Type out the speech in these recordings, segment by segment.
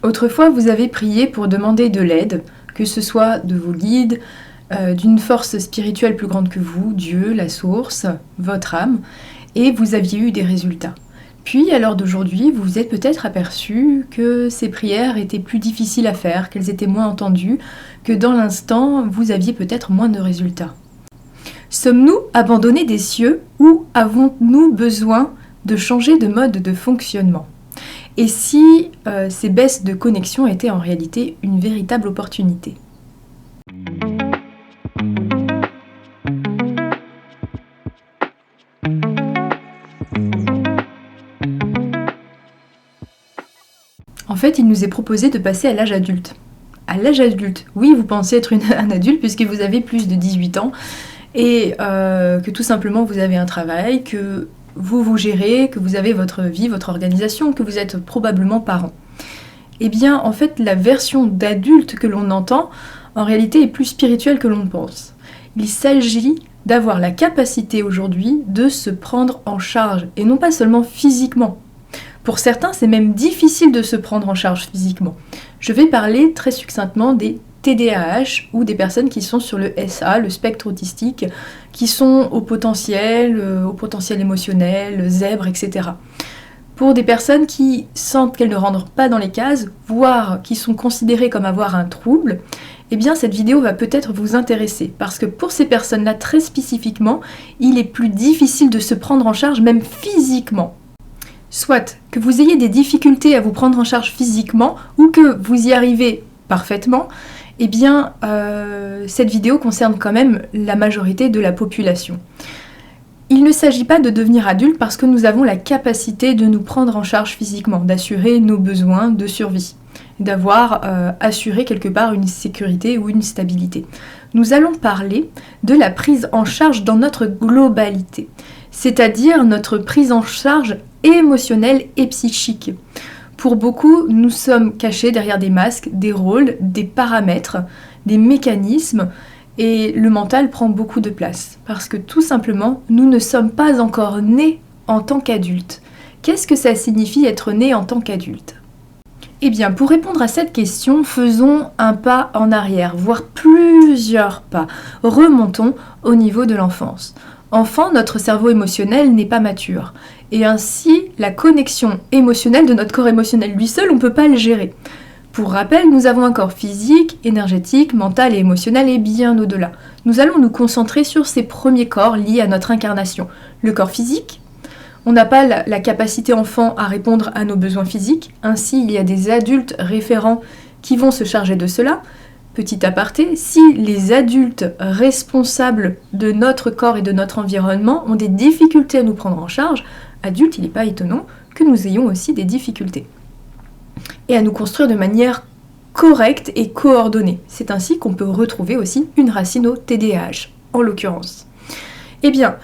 Autrefois, vous avez prié pour demander de l'aide, que ce soit de vos guides, d'une force spirituelle plus grande que vous, Dieu, la source, votre âme, et vous aviez eu des résultats. Puis, à l'heure d'aujourd'hui, vous vous êtes peut-être aperçu que ces prières étaient plus difficiles à faire, qu'elles étaient moins entendues, que dans l'instant, vous aviez peut-être moins de résultats. Sommes-nous abandonnés des cieux ou avons-nous besoin de changer de mode de fonctionnement ? Et si ces baisses de connexion étaient en réalité une véritable opportunité ? En fait, il nous est proposé de passer à l'âge adulte. À l'âge adulte, oui, vous pensez être un adulte puisque vous avez plus de 18 ans et que tout simplement vous avez un travail, que vous vous gérez, que vous avez votre vie, votre organisation, que vous êtes probablement parent. Eh bien, en fait, la version d'adulte que l'on entend, en réalité, est plus spirituelle que l'on pense. Il s'agit d'avoir la capacité aujourd'hui de se prendre en charge, et non pas seulement physiquement. Pour certains, c'est même difficile de se prendre en charge physiquement. Je vais parler très succinctement des TDAH ou des personnes qui sont sur le SA, le spectre autistique, qui sont au potentiel émotionnel, zèbre, etc. Pour des personnes qui sentent qu'elles ne rentrent pas dans les cases, voire qui sont considérées comme avoir un trouble, eh bien cette vidéo va peut-être vous intéresser, parce que pour ces personnes-là, très spécifiquement, il est plus difficile de se prendre en charge, même physiquement. Soit que vous ayez des difficultés à vous prendre en charge physiquement, ou que vous y arrivez parfaitement, eh bien cette vidéo concerne quand même la majorité de la population. Il ne s'agit pas de devenir adulte parce que nous avons la capacité de nous prendre en charge physiquement, d'assurer nos besoins de survie, d'avoir assuré quelque part une sécurité ou une stabilité. Nous allons parler de la prise en charge dans notre globalité, c'est-à-dire notre prise en charge émotionnelle et psychique. Pour beaucoup, nous sommes cachés derrière des masques, des rôles, des paramètres, des mécanismes, et le mental prend beaucoup de place, parce que tout simplement, nous ne sommes pas encore nés en tant qu'adultes. Qu'est-ce que ça signifie être né en tant qu'adulte ? Eh bien, pour répondre à cette question, faisons un pas en arrière, voire plusieurs pas. Remontons au niveau de l'enfance. Enfant, notre cerveau émotionnel n'est pas mature. Et ainsi, la connexion émotionnelle de notre corps émotionnel lui seul, on ne peut pas le gérer. Pour rappel, nous avons un corps physique, énergétique, mental et émotionnel et bien au-delà. Nous allons nous concentrer sur ces premiers corps liés à notre incarnation. Le corps physique, on n'a pas la capacité enfant à répondre à nos besoins physiques. Ainsi, il y a des adultes référents qui vont se charger de cela. Petit aparté, si les adultes responsables de notre corps et de notre environnement ont des difficultés à nous prendre en charge, adultes, il n'est pas étonnant que nous ayons aussi des difficultés. Et à nous construire de manière correcte et coordonnée. C'est ainsi qu'on peut retrouver aussi une racine au TDAH, en l'occurrence. Eh bien,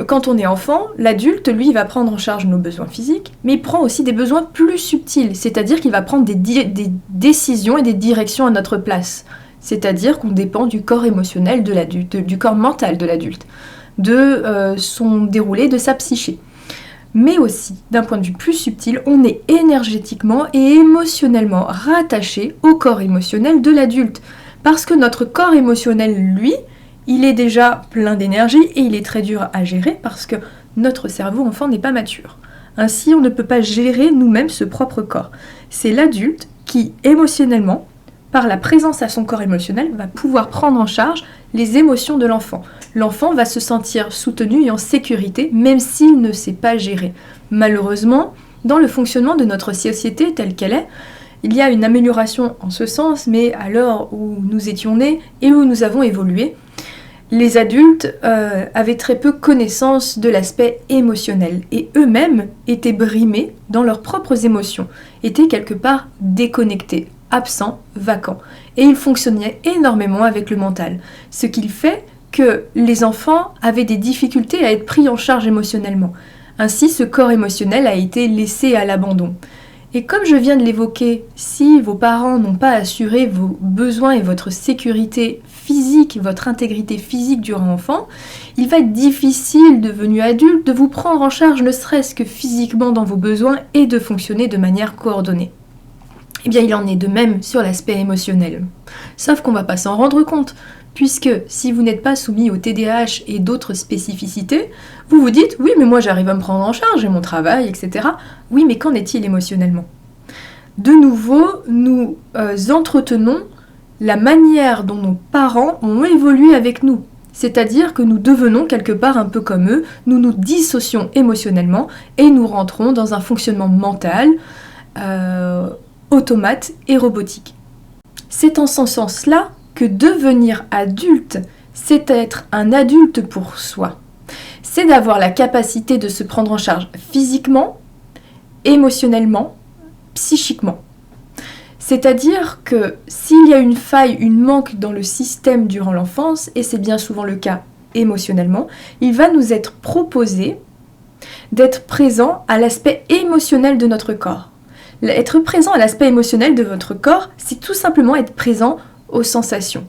quand on est enfant, l'adulte, lui, va prendre en charge nos besoins physiques, mais il prend aussi des besoins plus subtils, c'est-à-dire qu'il va prendre des décisions et des directions à notre place. C'est-à-dire qu'on dépend du corps émotionnel de l'adulte, du corps mental de l'adulte, de son déroulé, de sa psyché. Mais aussi, d'un point de vue plus subtil, on est énergétiquement et émotionnellement rattaché au corps émotionnel de l'adulte. Parce que notre corps émotionnel, lui, il est déjà plein d'énergie et il est très dur à gérer parce que notre cerveau enfant n'est pas mature. Ainsi, on ne peut pas gérer nous-mêmes ce propre corps. C'est l'adulte qui, émotionnellement, par la présence à son corps émotionnel, va pouvoir prendre en charge les émotions de l'enfant. L'enfant va se sentir soutenu et en sécurité, même s'il ne sait pas gérer. Malheureusement, dans le fonctionnement de notre société telle qu'elle est, il y a une amélioration en ce sens, mais à l'heure où nous étions nés et où nous avons évolué, les adultes avaient très peu connaissance de l'aspect émotionnel et eux-mêmes étaient brimés dans leurs propres émotions, étaient quelque part déconnectés, absents, vacants. Et ils fonctionnaient énormément avec le mental, ce qui fait que les enfants avaient des difficultés à être pris en charge émotionnellement. Ainsi, ce corps émotionnel a été laissé à l'abandon. Et comme je viens de l'évoquer, si vos parents n'ont pas assuré vos besoins et votre sécurité physique, votre intégrité physique durant l'enfant, il va être difficile, devenu adulte, de vous prendre en charge ne serait-ce que physiquement dans vos besoins et de fonctionner de manière coordonnée. Eh bien, il en est de même sur l'aspect émotionnel. Sauf qu'on ne va pas s'en rendre compte, puisque si vous n'êtes pas soumis au TDAH et d'autres spécificités, vous vous dites « oui, mais moi j'arrive à me prendre en charge, j'ai mon travail, etc. » Oui, mais qu'en est-il émotionnellement ? De nouveau, nous entretenons la manière dont nos parents ont évolué avec nous. C'est-à-dire que nous devenons quelque part un peu comme eux, nous nous dissocions émotionnellement et nous rentrons dans un fonctionnement mental, automate et robotique. C'est en ce sens-là que devenir adulte, c'est être un adulte pour soi. C'est d'avoir la capacité de se prendre en charge physiquement, émotionnellement, psychiquement. C'est-à-dire que s'il y a une faille, une manque dans le système durant l'enfance, et c'est bien souvent le cas émotionnellement, il va nous être proposé d'être présent à l'aspect émotionnel de notre corps. Être présent à l'aspect émotionnel de votre corps, c'est tout simplement être présent aux sensations.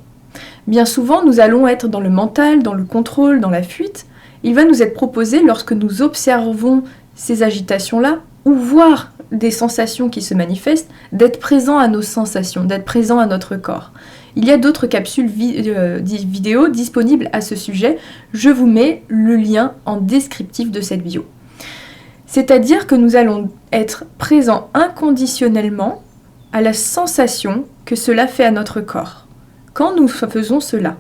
Bien souvent, nous allons être dans le mental, dans le contrôle, dans la fuite. Il va nous être proposé, lorsque nous observons ces agitations-là, ou voir des sensations qui se manifestent, d'être présent à nos sensations, d'être présent à notre corps. Il y a d'autres capsules vidéo disponibles à ce sujet. Je vous mets le lien en descriptif de cette vidéo. C'est-à-dire que nous allons être présents inconditionnellement à la sensation que cela fait à notre corps. Quand nous faisons cela,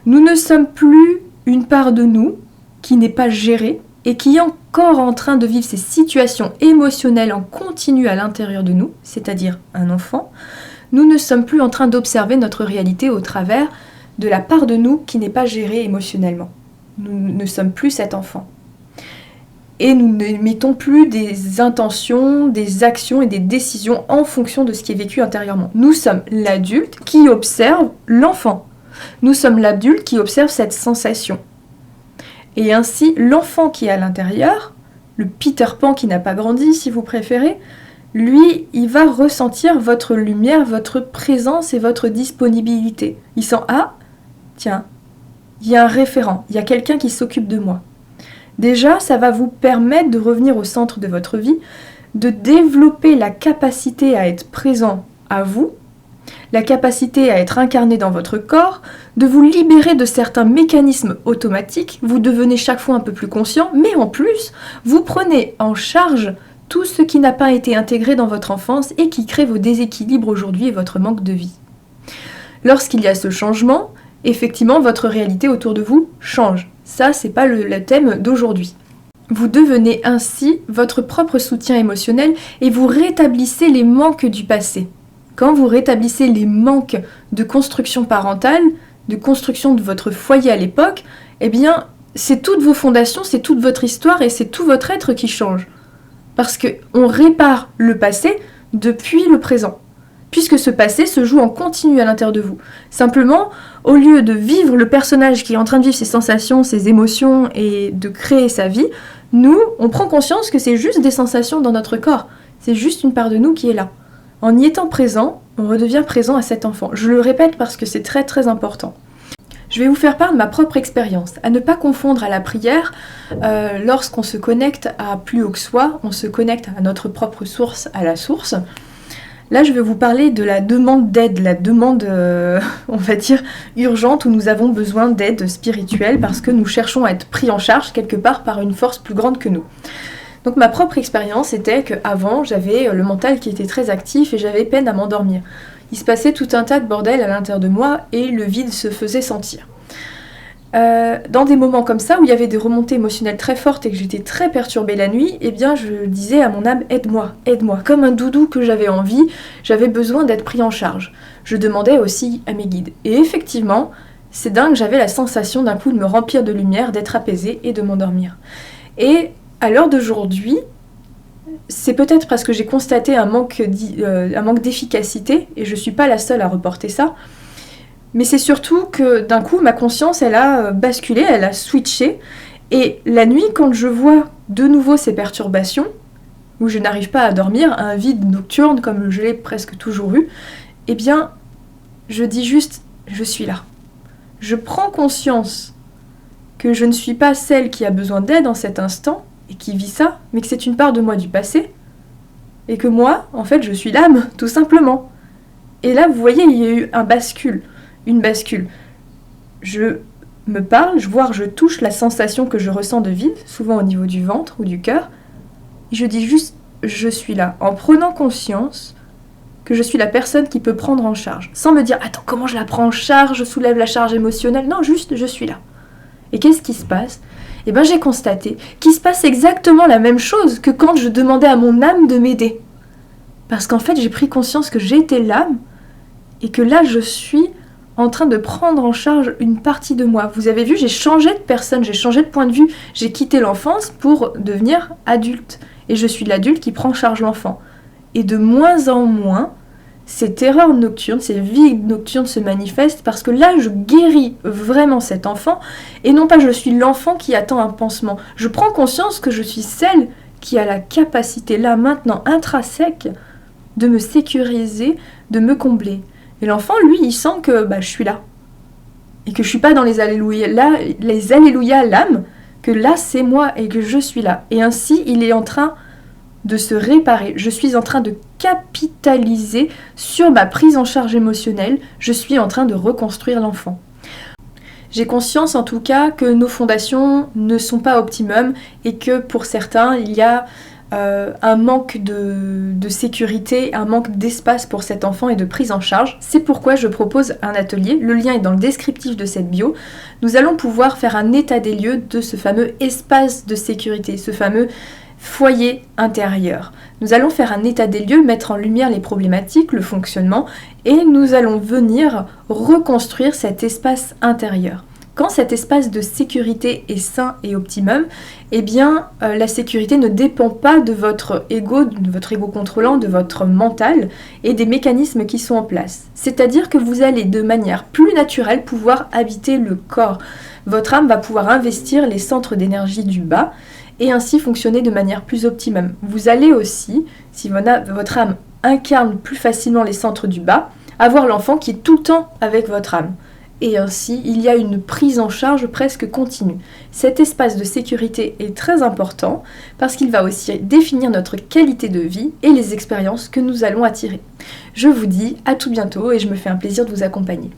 nous ne sommes plus une part de nous qui n'est pas gérée et qui est encore en train de vivre ces situations émotionnelles en continu à l'intérieur de nous, c'est-à-dire un enfant. Nous ne sommes plus en train d'observer notre réalité au travers de la part de nous qui n'est pas gérée émotionnellement. Nous ne sommes plus cet enfant. Et nous ne mettons plus des intentions, des actions et des décisions en fonction de ce qui est vécu intérieurement. Nous sommes l'adulte qui observe l'enfant. Nous sommes l'adulte qui observe cette sensation. Et ainsi, l'enfant qui est à l'intérieur, le Peter Pan qui n'a pas grandi si vous préférez, lui, il va ressentir votre lumière, votre présence et votre disponibilité. Il sent « ah, tiens, il y a un référent, il y a quelqu'un qui s'occupe de moi ». Déjà, ça va vous permettre de revenir au centre de votre vie, de développer la capacité à être présent à vous, la capacité à être incarné dans votre corps, de vous libérer de certains mécanismes automatiques, vous devenez chaque fois un peu plus conscient, mais en plus, vous prenez en charge tout ce qui n'a pas été intégré dans votre enfance et qui crée vos déséquilibres aujourd'hui et votre manque de vie. Lorsqu'il y a ce changement, effectivement, votre réalité autour de vous change. Ça, c'est pas le thème d'aujourd'hui. Vous devenez ainsi votre propre soutien émotionnel et vous rétablissez les manques du passé. Quand vous rétablissez les manques de construction parentale, de construction de votre foyer à l'époque, eh bien, c'est toutes vos fondations, c'est toute votre histoire et c'est tout votre être qui change. Parce qu'on répare le passé depuis le présent. Puisque ce passé se joue en continu à l'intérieur de vous. Simplement, au lieu de vivre le personnage qui est en train de vivre ses sensations, ses émotions et de créer sa vie, nous, on prend conscience que c'est juste des sensations dans notre corps. C'est juste une part de nous qui est là. En y étant présent, on redevient présent à cet enfant. Je le répète parce que c'est très très important. Je vais vous faire part de ma propre expérience. À ne pas confondre à la prière, lorsqu'on se connecte à plus haut que soi, on se connecte à notre propre source, à la source. Là, je vais vous parler de la demande d'aide, la demande, on va dire, urgente, où nous avons besoin d'aide spirituelle parce que nous cherchons à être pris en charge quelque part par une force plus grande que nous. Donc ma propre expérience était qu'avant, j'avais le mental qui était très actif et j'avais peine à m'endormir. Il se passait tout un tas de bordel à l'intérieur de moi et le vide se faisait sentir. Dans des moments comme ça, où il y avait des remontées émotionnelles très fortes et que j'étais très perturbée la nuit, eh bien je disais à mon âme « aide-moi, aide-moi ». Comme un doudou que j'avais envie, j'avais besoin d'être pris en charge. Je demandais aussi à mes guides. Et effectivement, c'est dingue, j'avais la sensation d'un coup de me remplir de lumière, d'être apaisée et de m'endormir. Et à l'heure d'aujourd'hui, c'est peut-être parce que j'ai constaté un manque d'efficacité, et je ne suis pas la seule à reporter ça, mais c'est surtout que d'un coup, ma conscience, elle a basculé, elle a switché. Et la nuit, quand je vois de nouveau ces perturbations, où je n'arrive pas à dormir, un vide nocturne comme je l'ai presque toujours eu, eh bien, je dis juste, je suis là. Je prends conscience que je ne suis pas celle qui a besoin d'aide en cet instant, et qui vit ça, mais que c'est une part de moi du passé. et que moi, en fait, je suis l'âme, tout simplement. Et là, vous voyez, il y a eu une bascule. Je me parle, voire je touche la sensation que je ressens de vide, souvent au niveau du ventre ou du cœur, et je dis juste je suis là, en prenant conscience que je suis la personne qui peut prendre en charge, sans me dire attends comment je la prends en charge, je soulève la charge émotionnelle, non juste je suis là. Et qu'est-ce qui se passe ? Eh bien j'ai constaté qu'il se passe exactement la même chose que quand je demandais à mon âme de m'aider. Parce qu'en fait j'ai pris conscience que j'étais l'âme et que là je suis en train de prendre en charge une partie de moi. Vous avez vu, j'ai changé de personne, j'ai changé de point de vue, j'ai quitté l'enfance pour devenir adulte. Et je suis l'adulte qui prend en charge l'enfant. Et de moins en moins, ces terreurs nocturnes, ces vies nocturnes se manifestent parce que là, je guéris vraiment cet enfant et non pas je suis l'enfant qui attend un pansement. Je prends conscience que je suis celle qui a la capacité, là maintenant, intrinsèque, de me sécuriser, de me combler. Et l'enfant, lui, il sent que je suis là. Et que je suis pas dans les alléluia, là, les alléluia à l'âme, que là, c'est moi et que je suis là. Et ainsi, il est en train de se réparer. Je suis en train de capitaliser sur ma prise en charge émotionnelle. Je suis en train de reconstruire l'enfant. J'ai conscience en tout cas que nos fondations ne sont pas optimum et que pour certains, il y a un manque de sécurité, un manque d'espace pour cet enfant et de prise en charge. C'est pourquoi je propose un atelier, le lien est dans le descriptif de cette bio. Nous allons pouvoir faire un état des lieux de ce fameux espace de sécurité, ce fameux foyer intérieur. Nous allons faire un état des lieux, mettre en lumière les problématiques, le fonctionnement, et nous allons venir reconstruire cet espace intérieur. Quand cet espace de sécurité est sain et optimum, eh bien la sécurité ne dépend pas de votre ego contrôlant, de votre mental et des mécanismes qui sont en place. C'est-à-dire que vous allez de manière plus naturelle pouvoir habiter le corps. Votre âme va pouvoir investir les centres d'énergie du bas et ainsi fonctionner de manière plus optimum. Vous allez aussi, si votre âme incarne plus facilement les centres du bas, avoir l'enfant qui est tout le temps avec votre âme. Et ainsi, il y a une prise en charge presque continue. Cet espace de sécurité est très important parce qu'il va aussi définir notre qualité de vie et les expériences que nous allons attirer. Je vous dis à tout bientôt et je me fais un plaisir de vous accompagner.